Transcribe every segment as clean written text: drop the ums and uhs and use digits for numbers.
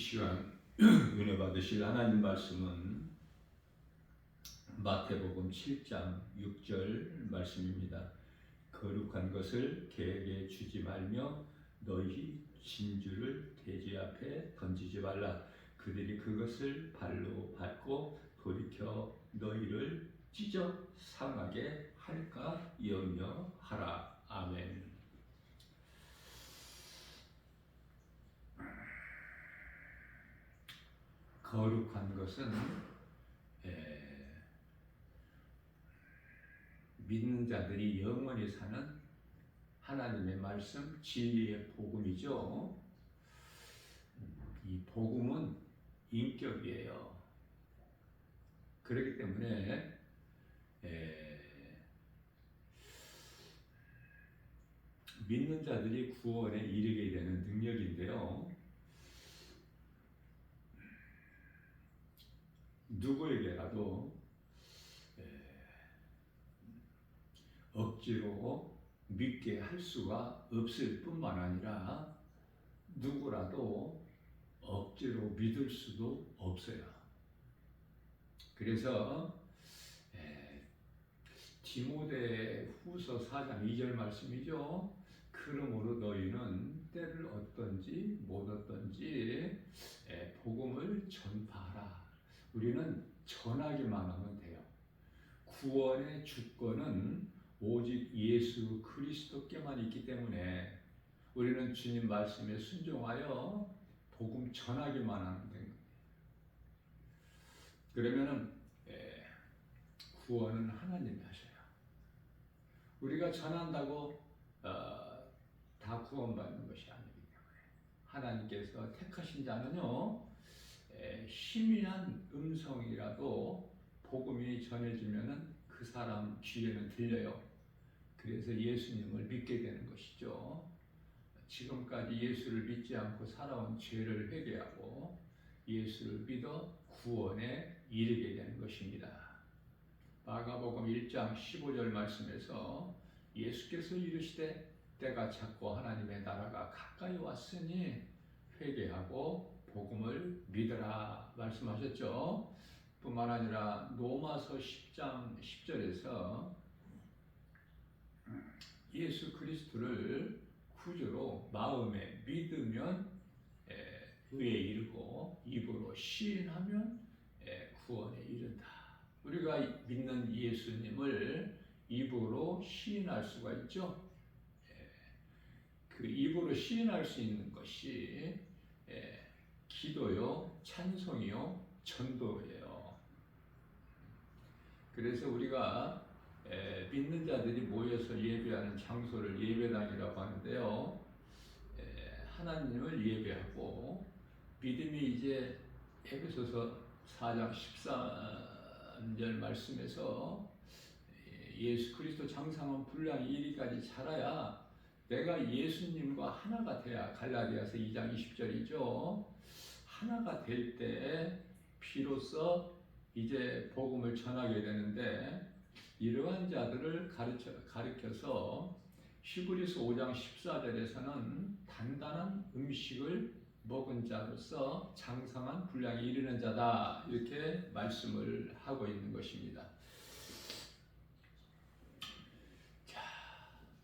시간 은혜 받으실 하나님 말씀은 마태복음 7장 6절 말씀입니다. 거룩한 것을 개에게 주지 말며 너희 진주를 돼지 앞에 던지지 말라. 그들이 그것을 발로 밟고 돌이켜 너희를 찢어 상하게 할까 염려하라. 아멘. 거룩한 것은 믿는 자들이 영원히 사는 하나님의 말씀, 진리의 복음이죠. 이 복음은 인격이에요. 그렇기 때문에 믿는 자들이 구원에 이르게 되는 능력인데요. 누구에게라도 억지로 믿게 할 수가 없을 뿐만 아니라 누구라도 억지로 믿을 수도 없어요. 그래서 디모데후서 4장 2절 말씀이죠. 그러므로 너희는 때를 얻든지 못 얻든지 복음을 전파하라. 우리는 전하기만 하면 돼요. 구원의 주권은 오직 예수 그리스도께만 있기 때문에 우리는 주님 말씀에 순종하여 복음 전하기만 하면 됩니다. 그러면은 구원은 하나님이 하셔요. 우리가 전한다고 다 구원받는 것이 아니기 때문에 하나님께서 택하신 자는요, 희미한 음성이라도 복음이 전해지면은 그 사람 귀에는 들려요. 그래서 예수님을 믿게 되는 것이죠. 지금까지 예수를 믿지 않고 살아온 죄를 회개하고 예수를 믿어 구원에 이르게 되는 것입니다. 마가복음 1장 15절 말씀에서 예수께서 이르시되 때가 찼고 하나님의 나라가 가까이 왔으니 회개하고 복음을 믿으라 말씀하셨죠. 뿐만 아니라 로마서 10장 10절에서 예수 그리스도를 구주로 마음에 믿으면 의에 이르고 입으로 시인하면 구원에 이른다. 우리가 믿는 예수님을 입으로 시인할 수가 있죠. 그 입으로 시인할 수 있는 것이 기도요, 찬송이요, 전도예요. 그래서 우리가 믿는 자들이 모여서 예배하는 장소를 예배당이라고 하는데요. 하나님을 예배하고 믿음이 이제 에베소서 4장 13절 말씀에서 예수 그리스도 장성한 분량이 이리까지 자라야 내가 예수님과 하나가 돼야 갈라디아서 2장 20절이죠. 하나가 될 때 비로소 이제 복음을 전하게 되는데 이러한 자들을 가르쳐서 히브리서 5장 14절에서는 단단한 음식을 먹은 자로서 장성한 분량에 이르는 자다 이렇게 말씀을 하고 있는 것입니다. 자,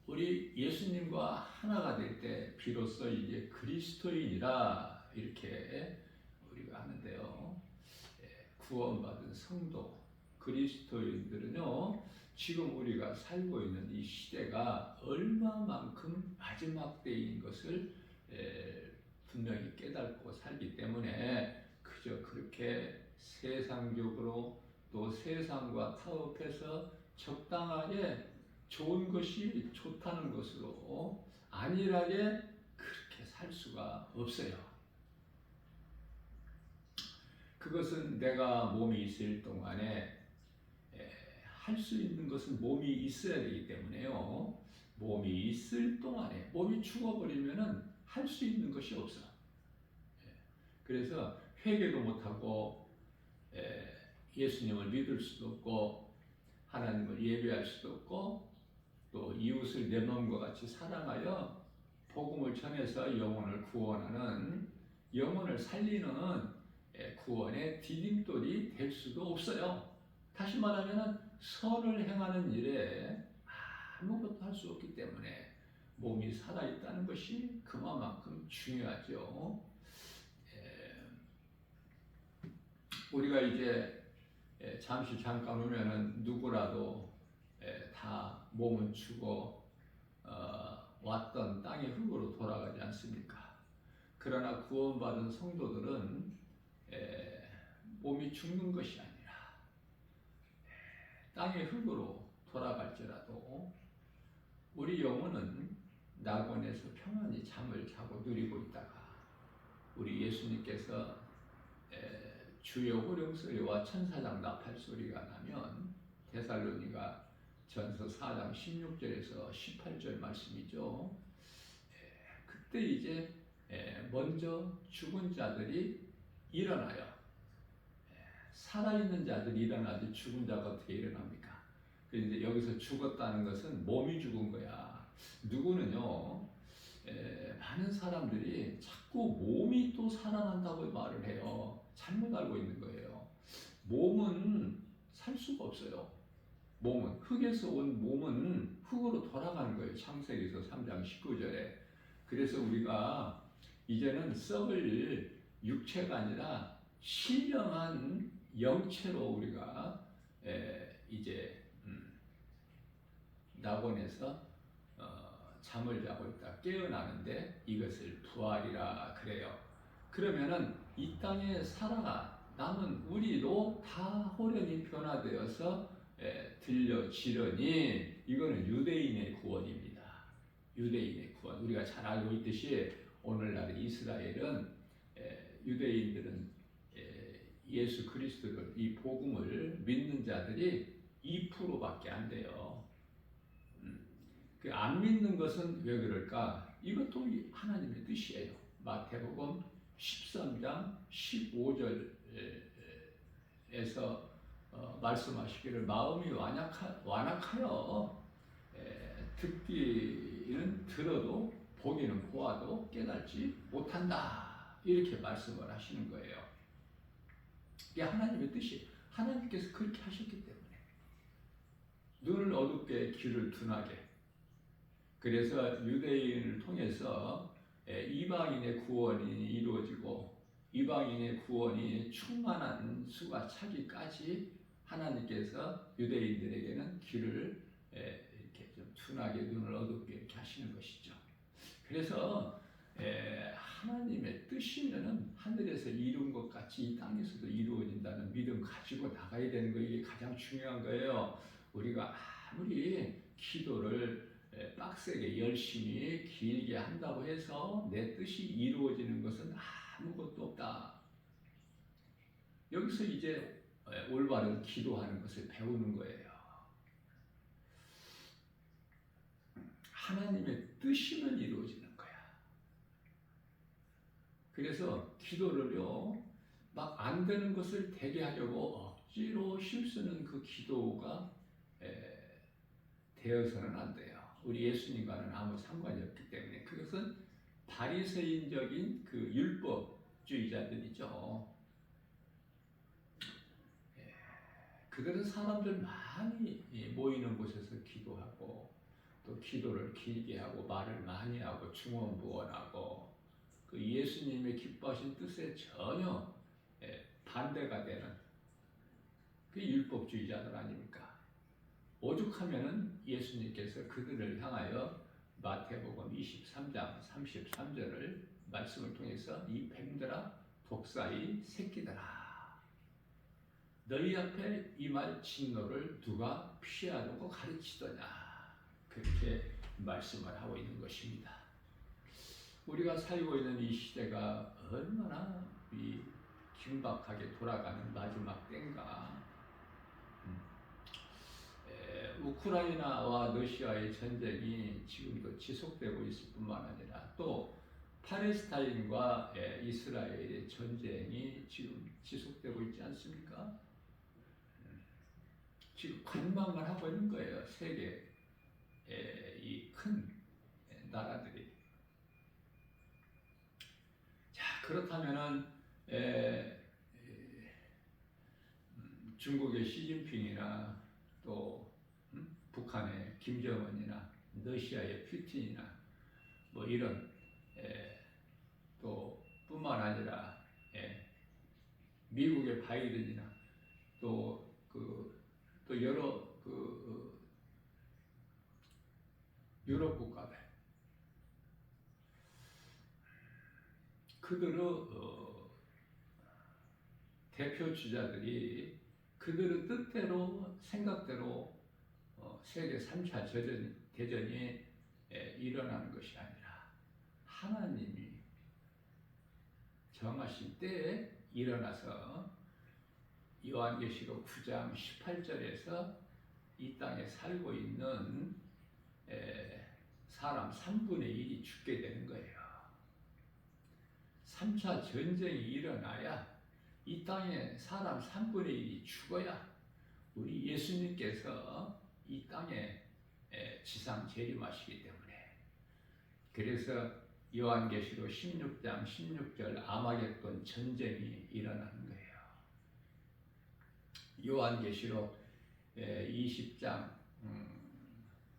우리 예수님과 하나가 될 때 비로소 이제 그리스도인이라 이렇게 우리가 하는데요. 구원받은 성도 그리스도인들은요, 지금 우리가 살고 있는 이 시대가 얼마만큼 마지막 때인 것을 분명히 깨닫고 살기 때문에 그저 그렇게 세상적으로 또 세상과 타협해서 적당하게 좋은 것이 좋다는 것으로 안일하게 그렇게 살 수가 없어요. 그것은 내가 몸이 있을 동안에 할 수 있는 것은 몸이 있어야 되기 때문에요. 몸이 있을 동안에 몸이 죽어버리면은 할 수 있는 것이 없어. 그래서 회개도 못하고 예수님을 믿을 수도 없고 하나님을 예배할 수도 없고 또 이웃을 내 마음과 같이 사랑하여 복음을 전해서 영혼을 구원하는 영혼을 살리는 구원의 디딤돌이 될 수도 없어요. 다시 말하면 선을 행하는 일에 아무것도 할 수 없기 때문에 몸이 살아있다는 것이 그만큼 중요하죠. 우리가 이제 잠깐 오면은 누구라도 다 몸은 죽어 왔던 땅의 흙으로 돌아가지 않습니까? 그러나 구원받은 성도들은 몸이 죽는 것이 아니라 땅의 흙으로 돌아갈지라도 우리 영혼은 낙원에서 평안히 잠을 자고 누리고 있다가 우리 예수님께서 주의 호령소리와 천사장 나팔 소리가 나면 데살로니가 전서 4장 16절에서 18절 말씀이죠. 그때 이제 먼저 죽은 자들이 일어나요. 살아있는 자들이 일어나지 죽은 자가 어떻게 일어납니까? 그런데 여기서 죽었다는 것은 몸이 죽은 거야. 누구는요, 많은 사람들이 자꾸 몸이 또 살아난다고 말을 해요. 잘못 알고 있는 거예요. 몸은 살 수가 없어요. 몸은 흙에서 온 몸은 흙으로 돌아가는 거예요. 창세기서 3장 19절에. 그래서 우리가 이제는 썩을 육체가 아니라 신령한 영체로 우리가 이제 낙원에서 잠을 자고 있다 깨어나는데 이것을 부활이라 그래요. 그러면은 이 땅에 살아 남은 우리도 다 호련히 변화되어서 들려지려니 이거는 유대인의 구원입니다. 유대인의 구원. 우리가 잘 알고 있듯이 오늘날 이스라엘은 유대인들은 예수 그리스도를 이 복음을 믿는 자들이 2%밖에 안 돼요. 그 안 믿는 것은 왜 그럴까? 이것도 하나님의 뜻이에요. 마태복음 13장 15절에서 말씀하시기를 마음이 완악하여 듣기는 들어도 보기는 보아도 깨닫지 못한다. 이렇게 말씀을 하시는 거예요. 이게 하나님의 뜻이에요. 하나님께서 그렇게 하셨기 때문에 눈을 어둡게 귀를 둔하게. 그래서 유대인을 통해서 이방인의 구원이 이루어지고 이방인의 구원이 충만한 수가 차기까지 하나님께서 유대인들에게는 귀를 이렇게 좀 둔하게 눈을 어둡게 이렇게 하시는 것이죠. 그래서 하나님의 뜻이면은 하늘에서 이룬 것 같이 이 땅에서도 이루어진다는 믿음 가지고 나가야 되는 거 이게 가장 중요한 거예요. 우리가 아무리 기도를 빡세게 열심히 길게 한다고 해서 내 뜻이 이루어지는 것은 아무것도 없다. 여기서 이제 올바른 기도하는 것을 배우는 거예요. 하나님의 뜻이면 이루어지는 거야. 그래서 기도를요, 막 안 되는 것을 되게 하려고 억지로 힘쓰는 그 기도가 되어서는 안 돼요. 우리 예수님과는 아무 상관이 없기 때문에 그것은 바리새인적인 그 율법주의자들이죠. 그들은 사람들 많이 모이는 곳에서 기도하고 또 기도를 길게 하고 말을 많이 하고 중언부언하고 그 예수님의 기뻐하신 뜻에 전혀 반대가 되는 그 율법주의자들 아닙니까? 오죽하면은 예수님께서 그들을 향하여 마태복음 23장 33절을 말씀을 통해서 이 뱀들아 독사의 새끼들아 너희 앞에 임할 진노를 누가 피하려고 가르치더냐 그렇게 말씀을 하고 있는 것입니다. 우리가 살고 있는 이 시대가 얼마나 이 긴박하게 돌아가는 마지막 때인가. 우크라이나와 러시아의 전쟁이 지금도 지속되고 있을 뿐만 아니라 또 팔레스타인과 이스라엘의 전쟁이 지금 지속되고 있지 않습니까? 지금 관망을 하고 있는 거예요. 세계 이 큰 나라들이. 자, 그렇다면 그렇다면은 에, 중국의 시진핑이나 또 북한의 김정은이나 러시아의 푸틴이나 뭐 이런 또 뿐만 아니라 미국의 바이든이나 또 여러 유럽 국가들 그들의 대표 주자들이 그들의 뜻대로 생각대로 세계 3차 대전이 일어나는 것이 아니라 하나님이 정하신 때에 일어나서 요한계시록 9장 18절에서 이 땅에 살고 있는 사람 3분의 1이 죽게 되는 거예요. 3차 전쟁이 일어나야 이 땅에 사람 3분의 1이 죽어야 우리 예수님께서 이 땅에 지상 재림하시기 때문에 그래서 요한계시록 16장 16절 아마겟돈 전쟁이 일어나는 거예요. 요한계시록 20장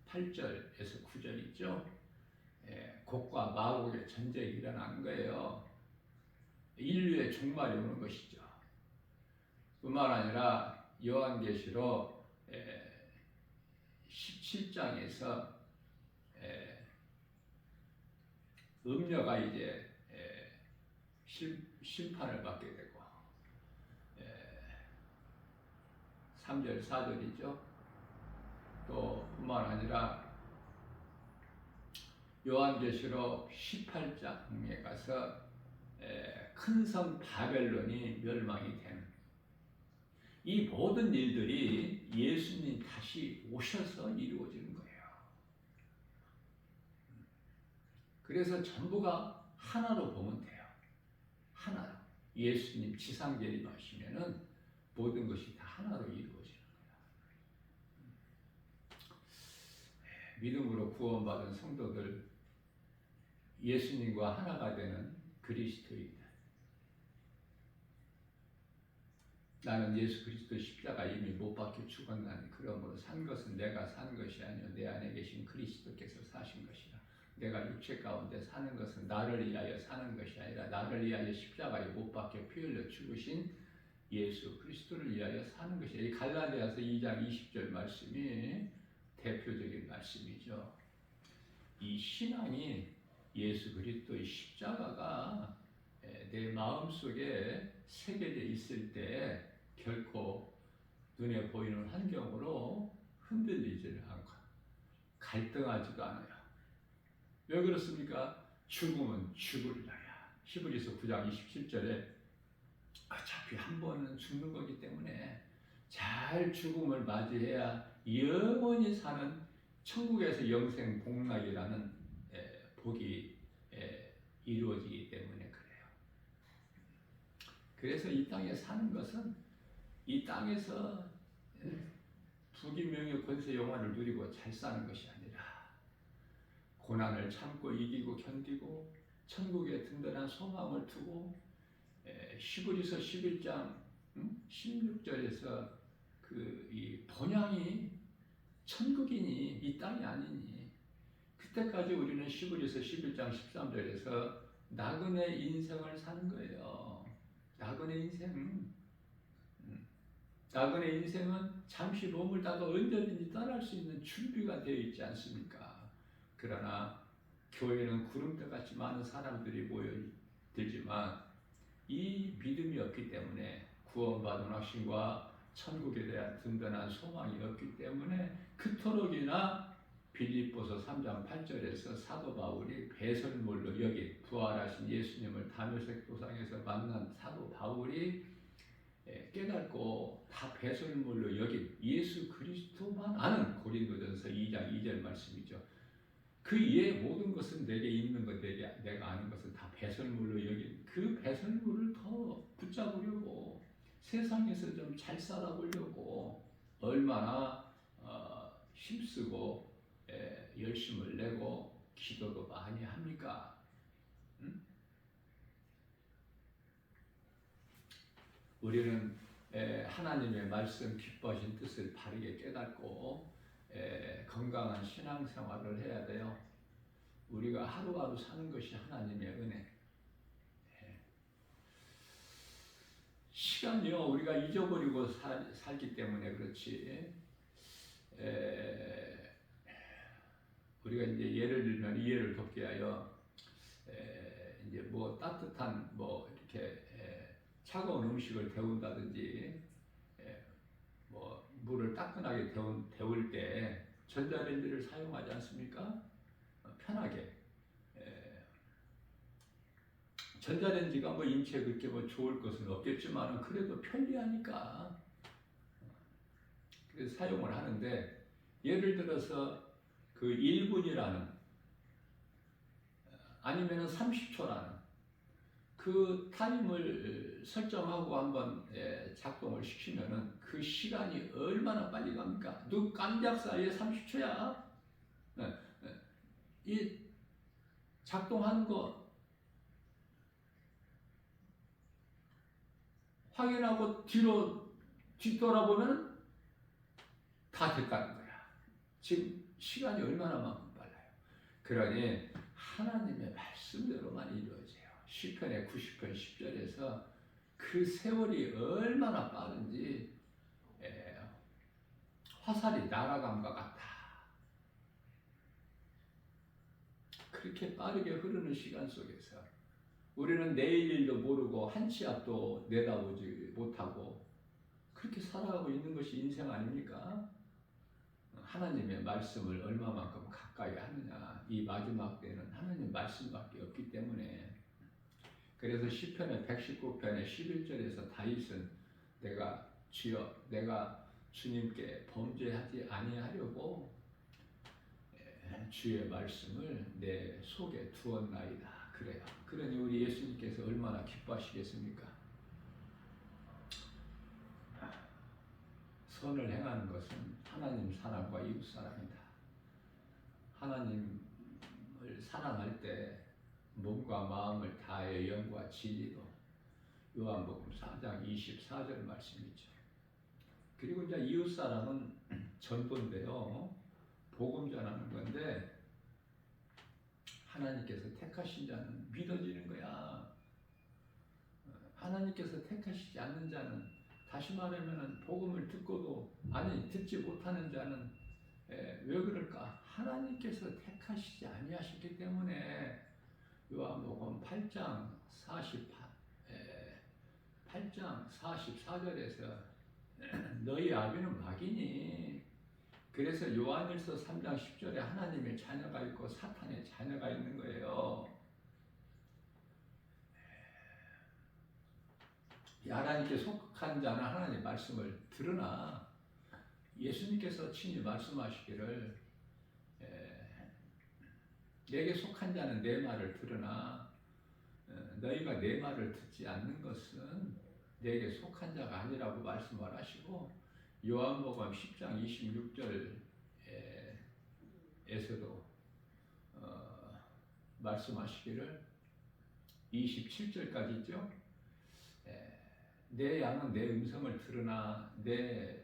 8절에서 9절 있죠. 곡과 마곡의 전쟁이 일어나는 거예요. 인류의 종말이 오는 것이죠. 뿐만 아니라 요한계시록 17장에서 음녀가 이제 심판을 받게 되고 3절 4절이죠. 또 뿐만 아니라 요한계시록 18장에 가서 큰 성 바벨론이 멸망이 되는 이 모든 일들이 예수님 다시 오셔서 이루어지는 거예요. 그래서 전부가 하나로 보면 돼요. 하나로. 예수님 지상 재림하시면은 모든 것이 다 하나로 이루어지는 거예요. 믿음으로 구원받은 성도들 예수님과 하나가 되는 그리스도인. 나는 예수 그리스도 십자가 이미 못 박혀 죽었나니 그러므로 산 것은 내가 산 것이 아니요 내 안에 계신 그리스도께서 사신 것이라. 내가 육체 가운데 사는 것은 나를 위하여 사는 것이 아니라 나를 위하여 십자가에 못 박혀 피 흘려 죽으신 예수 그리스도를 위하여 사는 것이야. 이 갈라디아서 2장 20절 말씀이 대표적인 말씀이죠. 이 신앙이 예수 그리스도의 십자가가 내 마음속에 새겨져 있을 때 결코 눈에 보이는 환경으로 흔들리지를 않고 갈등하지도 않아요. 왜 그렇습니까? 죽음은 죽으리라야. 히브리서 9장 27절에 어차피 한 번은 죽는 거기 때문에 잘 죽음을 맞이해야 영원히 사는 천국에서 영생 복락이라는 복이 이루어지기 때문에 그래요. 그래서 이 땅에 사는 것은 이 땅에서 부귀명예 권세 영화를 누리고 잘 사는 것이 아니라 고난을 참고 이기고 견디고 천국에 든든한 소망을 두고 히브리서 11장 16절에서 이 본향이 천국이니 이 땅이 아니니 그때까지 우리는 히브리서 11장 13절에서 나그네 인생을 사는 거예요. 나그네 인생. 나그네 인생은 잠시 머물다가 언제든지 떠날 수 있는 준비가 되어 있지 않습니까? 그러나 교회는 구름대같이 많은 사람들이 모여들지만 이 믿음이 없기 때문에 구원받은 확신과 천국에 대한 든든한 소망이 없기 때문에 그토록이나 빌립보서 3장 8절에서 사도 바울이 배설물로 여긴 부활하신 예수님을 다메섹 도상에서 만난 사도 바울이 깨닫고 다 배설물로 여긴 예수 그리스도만 아는 고린도전서 2장 2절 말씀이죠. 그 이외의 모든 것은 내게 있는 것, 내가 아는 것은 다 배설물로 여긴 그 배설물을 더 붙잡으려고 세상에서 좀 잘 살아보려고 얼마나 힘쓰고 열심을 내고 기도도 많이 합니까? 응? 우리는 하나님의 말씀 기뻐하신 뜻을 바르게 깨닫고 건강한 신앙생활을 해야 돼요. 우리가 하루하루 사는 것이 하나님의 은혜. 시간이요, 우리가 잊어버리고 살기 때문에 그렇지. 우리가 이제 예를 들면 이해를 돕게 하여 이제 뭐 따뜻한 뭐 이렇게 차가운 음식을 데운다든지 뭐 물을 따끈하게 데울 때 전자레인지를 사용하지 않습니까? 편하게. 전자레인지가 뭐 인체에 그렇게 뭐 좋을 것은 없겠지만 그래도 편리하니까 그래서 사용을 하는데, 예를 들어서 그 1분이라는 아니면 30초라는 그 타임을 설정하고 한번 작동을 시키면은 그 시간이 얼마나 빨리 갑니까? 눈 깜짝 사이에 30초야. 이 작동하는 거 확인하고 뒤돌아보면 다 됐다는 거야. 지금 시간이 얼마나만큼 빨라요. 그러니 하나님의 말씀대로만 이루어져요. 시편의 90편 10절에서 그 세월이 얼마나 빠른지 화살이 날아감과 같다. 그렇게 빠르게 흐르는 시간 속에서 우리는 내일 일도 모르고 한 치 앞도 내다보지 못하고 그렇게 살아가고 있는 것이 인생 아닙니까? 하나님의 말씀을 얼마만큼 가까이 하느냐. 이 마지막 때는 하나님 말씀밖에 없기 때문에. 그래서 시편의 119편의 11절에서 다윗은 내가 주여 내가 주님께 범죄하지 아니하려고 주의 말씀을 내 속에 두었나이다. 그래요. 그러니 우리 예수님께서 얼마나 기뻐하시겠습니까? 선을 행하는 것은 하나님 사랑과 이웃 사랑이다. 하나님을 사랑할 때 몸과 마음을 다해 영과 진리로, 요한복음 4장 24절 말씀이죠. 그리고 이제 이웃 사랑은 전도인데요, 복음 전하는 건데 하나님께서 택하신 자는 믿어지는 거야. 하나님께서 택하시지 않는 자는, 다시 말하면 복음을 듣고도 듣지 못하는 자는 왜 그럴까? 하나님께서 택하시지 아니하셨기 때문에. 요한복음 8장 44절에서 너희 아비는 마귀니. 그래서 요한일서 3장 10절에 하나님의 자녀가 있고 사탄의 자녀가 있는 거예요. 하나님께 속한 자는 하나님의 말씀을 들으나, 예수님께서 친히 말씀하시기를 내게 속한 자는 내 말을 들으나 너희가 내 말을 듣지 않는 것은 내게 속한 자가 아니라고 말씀을 하시고, 요한복음 10장 26절에서도 말씀하시기를 27절까지 있죠. 내 양은 내 음성을 들으나 내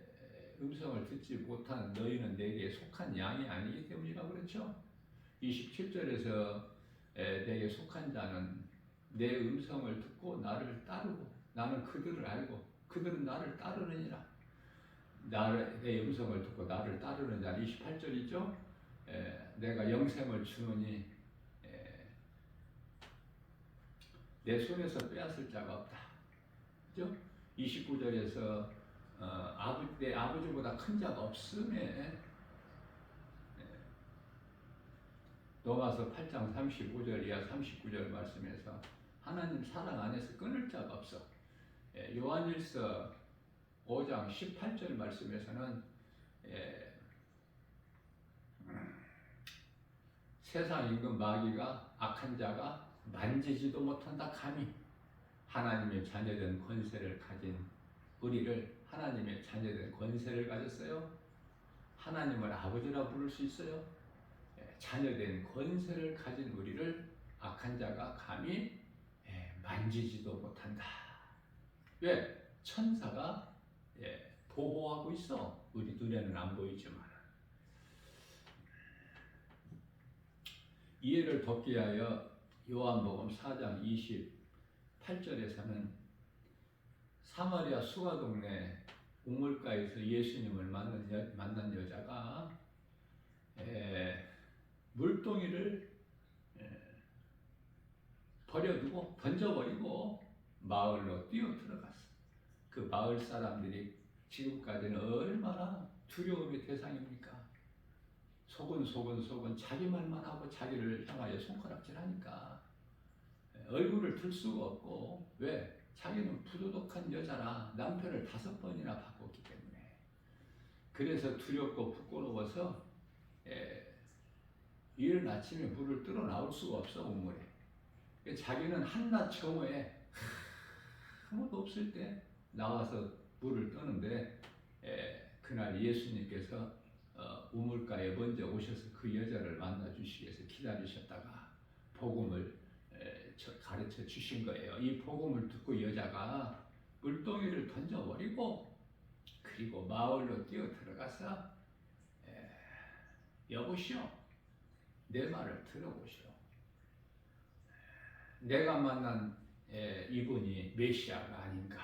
음성을 듣지 못한 너희는 내게 속한 양이 아니기 때문이라고 그랬죠. 27절에서 내게 속한 자는 내 음성을 듣고 나를 따르고 나는 그들을 알고 그들은 나를 따르느니라. 내 음성을 듣고 나를 따르는 자는 28절이죠. 내가 영생을 주노니 내 손에서 빼앗을 자가 없다. 그죠? 29절에서 내 아버지보다 큰 자가 없음에, 로마서 8장 35절 이하 39절 말씀에서 하나님 사랑 안에서 끊을 자가 없어. 요한일서 5장 18절 말씀에서는 세상 임금 마귀가, 악한 자가 만지지도 못한다 감히 하나님의 자녀된 권세를 가진 우리를, 하나님의 자녀된 권세를 가졌어요. 하나님을 아버지라 부를 수 있어요. 자녀된 권세를 가진 우리를 악한 자가 감히 만지지도 못한다. 왜? 천사가 보호하고 있어. 우리 눈에는 안 보이지만. 이해를 돕기 위하여 요한복음 4장 28절에서는 사마리아 수가 동네 우물가에서 예수님을 만난 여자가 물동이를 버려두고 던져버리고 마을로 뛰어 들어갔어. 그 마을 사람들이 지금까지는 얼마나 두려움의 대상입니까? 속은 자기 말만 하고 자기를 향하여 손가락질하니까 얼굴을 들 수가 없고, 왜? 자기는 부도덕한 여자라 남편을 5번이나 바꿨기 때문에. 그래서 두렵고 부끄러워서 이른 아침에 물을 뚫어 나올 수가 없어, 우물에. 자기는 한낮 정오에 아무도 없을 때 나와서 물을 떠는데, 그날 예수님께서 우물가에 먼저 오셔서 그 여자를 만나 주시기 위해서 기다리셨다가 복음을 가르쳐 주신 거예요. 이 복음을 듣고 여자가 물동이를 던져버리고, 그리고 마을로 뛰어 들어가서 여보시오, 내 말을 들어보시오. 내가 만난 이분이 메시아가 아닌가.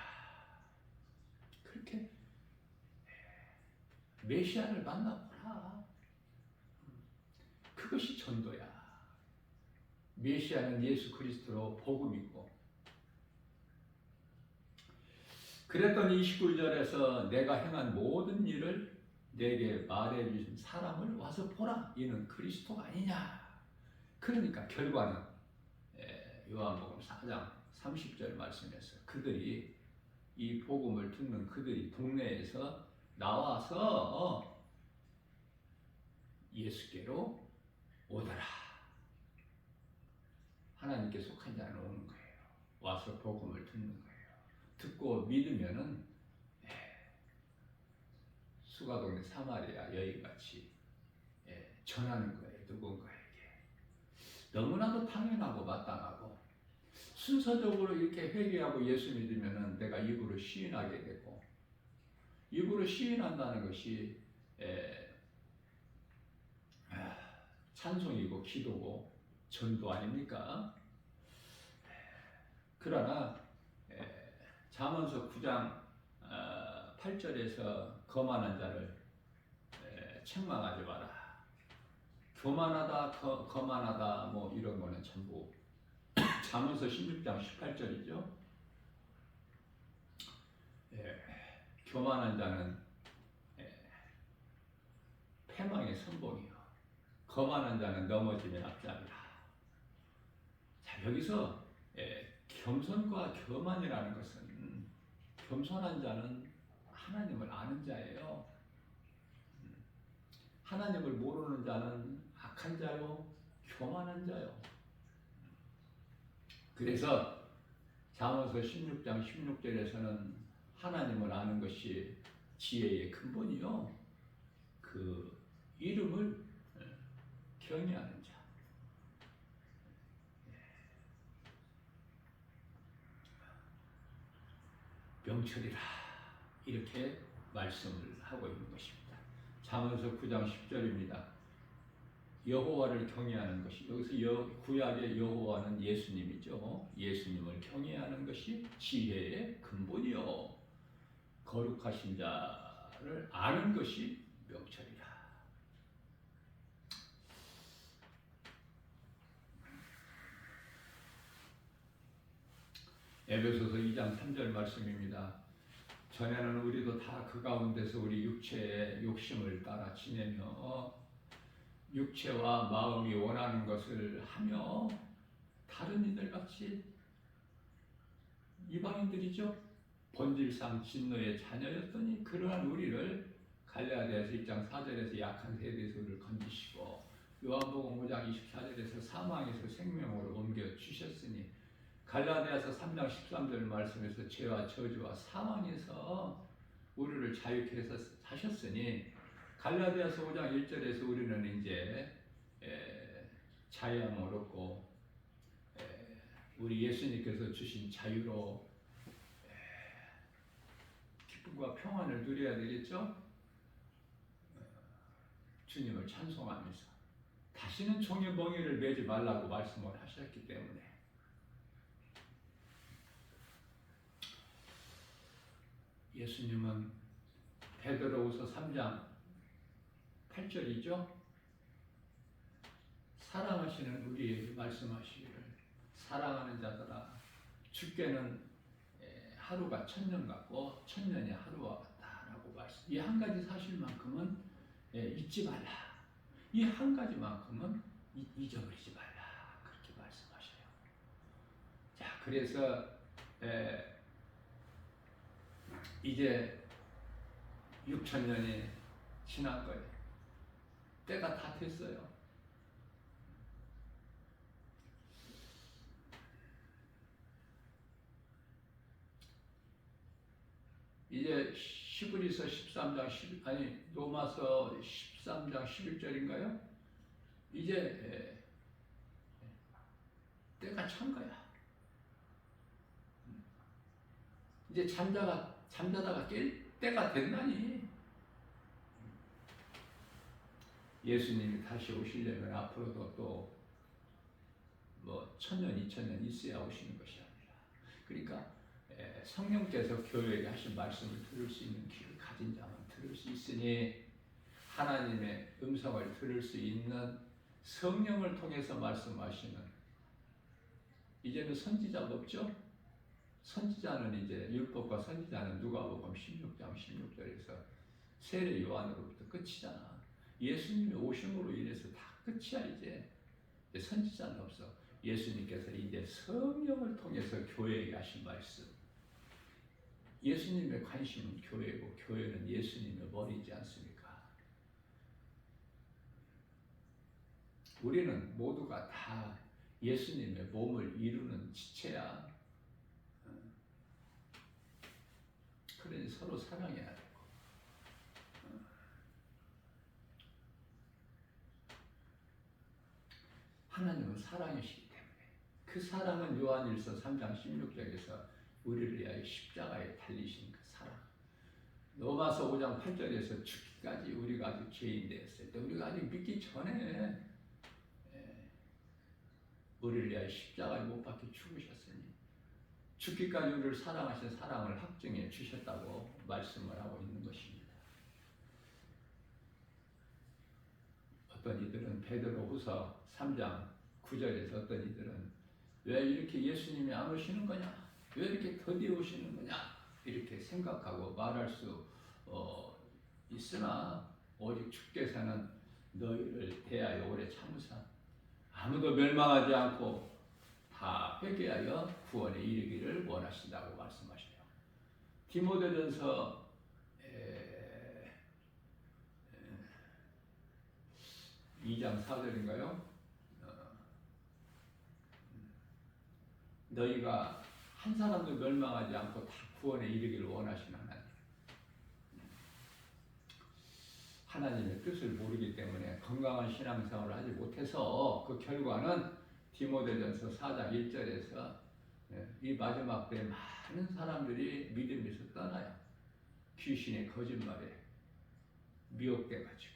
그렇게 메시아를 만나보라. 그것이 전도야. 메시아는 예수 그리스도로 복음이고. 그랬더니 29절에서 내가 행한 모든 일을 내게 말해주신 사람을 와서 보라. 이는 그리스도가 아니냐. 그러니까 결과는 요한복음 4장 30절 말씀에서 그들이, 이 복음을 듣는 그들이 동네에서 나와서 예수께로 오더라. 하나님께 속한 자는 오는 거예요. 와서 복음을 듣는 거예요. 듣고 믿으면은 수가동네 사마리아 여인같이 전하는 거예요. 누군가에게. 너무나도 당연하고 마땅하고, 순서적으로 이렇게 회개하고 예수 믿으면은 내가 입으로 시인하게 되고, 입으로 시인한다는 것이 찬송이고 기도고 전도 아닙니까? 그러나 잠언서 9장 8절에서 거만한 자를 책망하지 마라. 교만하다, 거만하다 뭐 이런 거는 전부 잠언서 16장 18절이죠. 교만한 자는 패망의 선봉이요, 거만한 자는 넘어짐의 앞잡이라. 자, 여기서 겸손과 교만이라는 것은, 겸손한 자는 하나님을 아는 자예요. 하나님을 모르는 자는 악한 자요, 교만한 자요. 그래서 잠언서 16장 16절에서는 하나님을 아는 것이 지혜의 근본이요, 그 이름을 경외하는 자. 명철이라, 이렇게 말씀을 하고 있는 것입니다. 잠언서 9장 10절입니다. 여호와를 경외하는 것이, 여기서 구약의 여호와는 예수님이죠. 예수님을 경외하는 것이 지혜의 근본이요, 거룩하신 자를 아는 것이 명철이라. 에베소서 2장 3절 말씀입니다. 전에는 우리도 다 그 가운데서 우리 육체의 욕심을 따라 지내며 육체와 마음이 원하는 것을 하며 다른 이들같이, 이방인들이죠, 본질상 진노의 자녀였더니 그러한 우리를 갈라디아서 1장 4절에서 약한 세대에서 우리를 건지시고, 요한복음 5장 24절에서 사망에서 생명으로 옮겨 주셨으니, 갈라디아서 3장 13절 말씀에서 죄와 저주와 사망에서 우리를 자유케 해서 하셨으니, 갈라디아서 5장 1절에서 우리는 이제 자유함을 얻고 우리 예수님께서 주신 자유로 기쁨과 평안을 누려야 되겠죠? 주님을 찬송하면서 다시는 종의 멍에를 매지 말라고 말씀을 하셨기 때문에 예수님은 베드로후서 3장 8절이죠. 사랑하시는 우리에게 말씀하시기를 사랑하는 자들아 주께는 하루가 천년 같고 천년이 하루와 같다라고 말씀. 이 한 가지 사실만큼은 잊지 말라. 이 한 가지만큼은 잊어버리지 말라. 그렇게 말씀하셔요. 자, 그래서 이제 6,000년이 지난 거예요. 때가 다 됐어요. 이제 히브리서 13장 10 아니 로마서 13장 11절인가요? 이제 때가 찬 거야. 이제 잠자다가 깰 때가 됐나니 예수님이 다시 오시려면 앞으로도 또 뭐 1000년, 2000년 있어야 오시는 것이 아니라 그러니까 성령께서 교회에게 하신 말씀을 들을 수 있는 귀를 가진 자만 들을 수 있으니 하나님의 음성을 들을 수 있는 성령을 통해서 말씀하시는 이제는 선지자가 없죠? 선지자는 이제 율법과 선지자는 누가복음 16장 16절에서 세례 요한으로부터 끝이잖아. 예수님이 오심으로 인해서 다 끝이야. 이제 선지자는 없어. 예수님께서 이제 성령을 통해서 교회에게 하신 말씀. 예수님의 관심은 교회고 교회는 예수님의 머리지 않습니까? 우리는 모두가 다 예수님의 몸을 이루는 지체야. 그러니 서로 사랑해야 되고 하나님은 사랑이시기 때문에 그 사랑은 요한일서 3장 16절에서 우리를 위하여 십자가에 달리신 그 사랑. 로마서 5장 8절에서 죽기까지 우리가 아직 죄인 되었을 때 우리가 아직 믿기 전에 우리를 위하여 십자가에 못 박혀 죽으셨으니 죽기까지 우리를 사랑하신 사랑을 확증해 주셨다고 말씀을 하고 있는 것입니다. 어떤 이들은 베드로후서 3장 9절에서 어떤 이들은 왜 이렇게 예수님이 안 오시는 거냐? 왜 이렇게 더디 오시는 거냐? 이렇게 생각하고 말할 수 있으나 오직 주께서는 너희를 대하여 오래 참으사 아무도 멸망하지 않고 다 회개하여 구원에 이르기를 원하신다고 말씀하시네요. 디모데전서 2장 4절인가요? 너희가 한 사람도 멸망하지 않고 다 구원에 이르기를 원하시는 하나님. 하나님의 뜻을 모르기 때문에 건강한 신앙생활을 하지 못해서 그 결과는 디모데전서 4장 1절에서 이 마지막 때에 많은 사람들이 믿음에서 떠나요. 귀신의 거짓말에 미혹돼가지고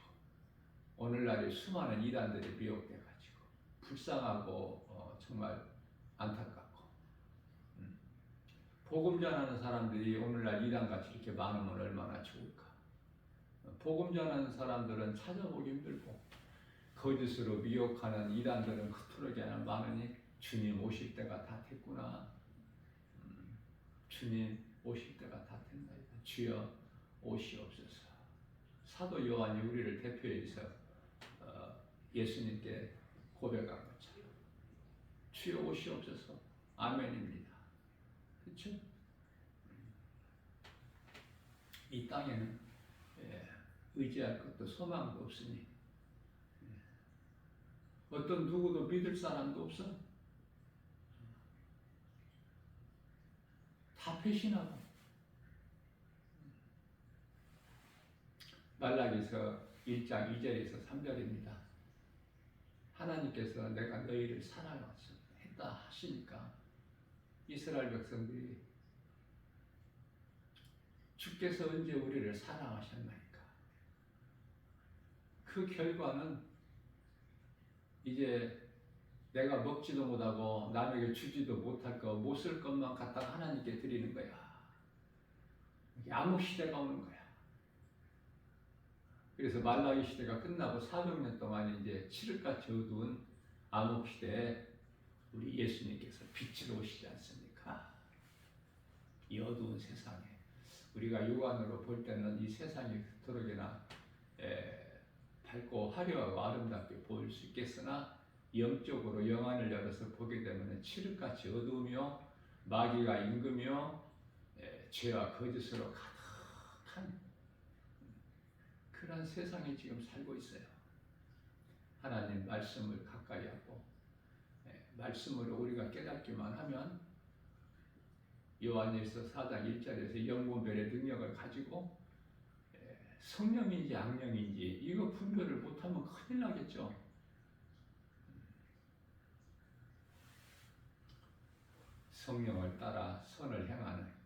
오늘날의 수많은 이단들이 미혹돼가지고 불쌍하고 정말 안타깝고 복음 전하는 사람들이 오늘날 이단같이 이렇게 많으면 얼마나 좋을까. 복음 전하는 사람들은 찾아보기 힘들고 거짓으로 미혹하는 이단들은 그토록이나 많으니 주님 오실 때가 다 됐구나. 주님 오실 때가 다 됐나이다. 주여 오시옵소서. 사도 요한이 우리를 대표해서 예수님께 고백한 것처럼 주여 오시옵소서. 아멘입니다. 그렇죠? 이 땅에는 의지할 것도 소망도 없으니 어떤 누구도 믿을 사람도 없어. 다 배신하고. 말라기서 1장 2절에서 3절입니다. 하나님께서 내가 너희를 사랑했다 하시니까 이스라엘 백성들이 주께서 언제 우리를 사랑하셨나니까. 그 결과는 이제 내가 먹지도 못하고 남에게 주지도 못할 거, 못 쓸 것만 갖다가 하나님께 드리는 거야. 암흑 시대가 오는 거야. 그래서 말라기 시대가 끝나고 400년 동안 이제 칠흑같이 어두운 암흑 시대에 우리 예수님께서 빛으로 오시지 않습니까? 이 어두운 세상에 우리가 육안으로 볼 때는 이 세상이 그토록이나 밝고 화려하고 아름답게 보일 수 있겠으나 영적으로 영안을 열어서 보게 되면 칠흑같이 어두우며 마귀가 임금이며 죄와 거짓으로 가득한 그런 세상에 지금 살고 있어요. 하나님 말씀을 가까이 하고 말씀으로 우리가 깨닫기만 하면 요한일서 4장 1절에서 영분별의 능력을 가지고 성령인지 악령인지 이거 분별을 못하면 큰일 나겠죠. 성령을 따라 선을 행하는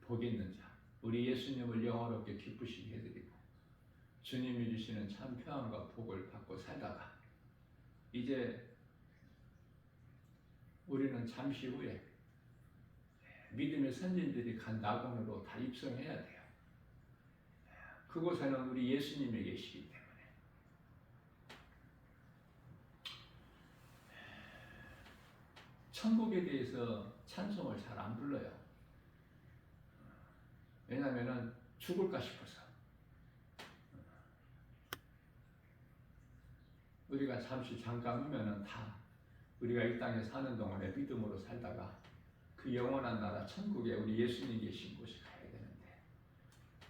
복 있는 자, 우리 예수님을 영화롭게 기쁘시게 해드리고 주님이 주시는 참 평안과 복을 받고 살다가 이제 우리는 잠시 후에 믿음의 선진들이 간 낙원으로 다 입성해야 돼요. 그곳에는 우리 예수님이 계시기 때문에 천국에 대해서 찬송을 잘 안 불러요. 왜냐하면 죽을까 싶어서. 우리가 잠시 잠깐 후면은 다 우리가 이 땅에 사는 동안에 믿음으로 살다가 그 영원한 나라 천국에 우리 예수님 계신 곳에 가야 되는데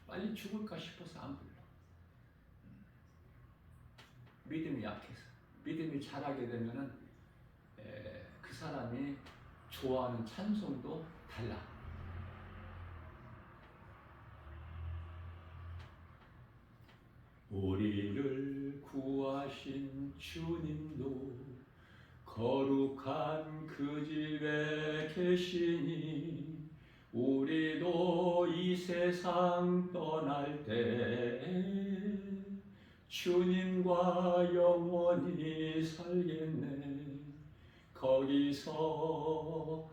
빨리 죽을까 싶어서 안 불러. 믿음이 약해서. 믿음이 자라게 되면은 그 사람이 좋아하는 찬송도 달라. 우리를 구하신 주님도 거룩한 그 집에 계시니 우리도 이 세상 떠날 때 주님과 영원히 살겠네. 거기서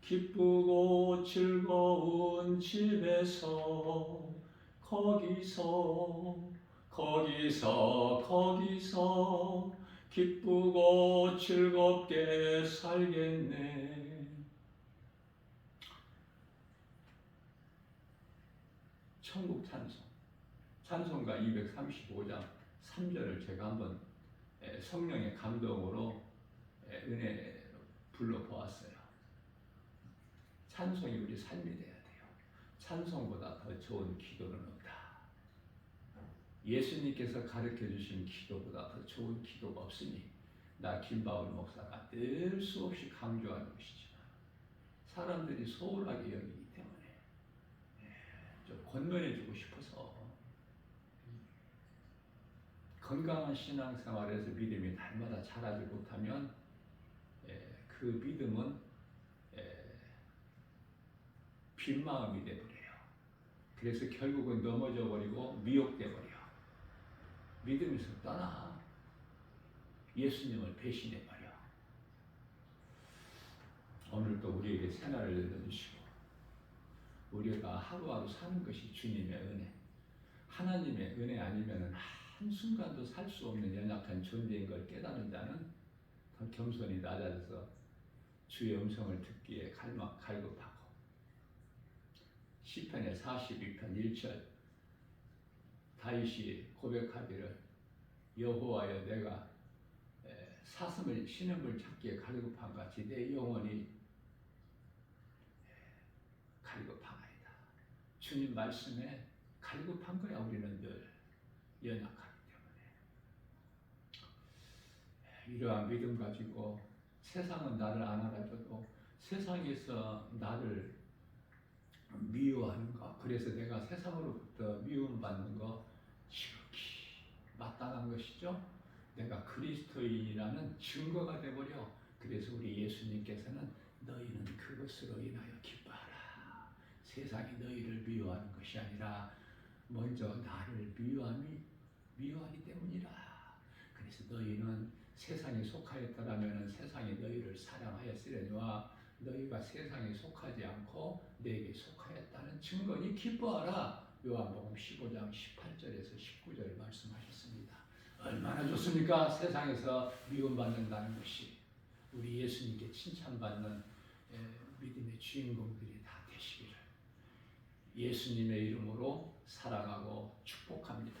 기쁘고 즐거운 집에서 거기서 기쁘고 즐겁게 살겠네. 천국 찬송가 235장 3절을 제가 한번 성령의 감동으로 은혜로 불러보았어요. 찬송이 우리 삶이 돼야 돼요. 찬송보다 더 좋은 기도는 없다. 예수님께서 가르쳐 주신 기도보다 더 좋은 기도가 없으니 나 김바울 목사가 늘 수없이 강조하는 것이지만 사람들이 소홀하게 여기기 때문에 좀 권면해 주고 싶어서 건강한 신앙생활에서 믿음이 날마다 자라지 못하면 그 믿음은 빈 마음이 돼버려요. 그래서 결국은 넘어져 버리고 미혹돼 버려. 믿음에서 떠나 예수님을 배신해 버려. 오늘도 우리에게 새날을 열어주시고 우리가 하루하루 사는 것이 주님의 은혜, 하나님의 은혜 아니면 한순간도 살 수 없는 연약한 존재인 걸 깨닫는 자는 더 겸손히 낮아져서 주의 음성을 듣기에 갈급하고 시편의 42편 1절 다윗이 고백하기를 여호와여 내가 사슴을 신음을 찾기에 갈급한 같이 내 영혼이 갈급하나이다. 주님 말씀에 갈급한 거야. 우리는 늘 연약하기 때문에 이러한 믿음 가지고 세상은 나를 안 알아줘도 세상에서 나를 미워하는 거, 그래서 내가 세상으로부터 미움받는 거 지극히 마땅한 것이죠. 내가 그리스도인이라는 증거가 되버려. 그래서 우리 예수님께서는 너희는 그것으로 인하여 기뻐하라. 세상이 너희를 미워하는 것이 아니라 먼저 나를 미워하기 때문이라. 그래서 너희는 세상에 속하였더라면 세상이 너희를 사랑하였으려니와 너희가 세상에 속하지 않고 내게 속하였다는 증거니 기뻐하라. 요한복음 15장 18절에서 19절 말씀하셨습니다. 얼마나 좋습니까? 세상에서 미움받는다는 것이. 우리 예수님께 칭찬받는 믿음의 주인공들이 다 되시기를 예수님의 이름으로 사랑하고 축복합니다.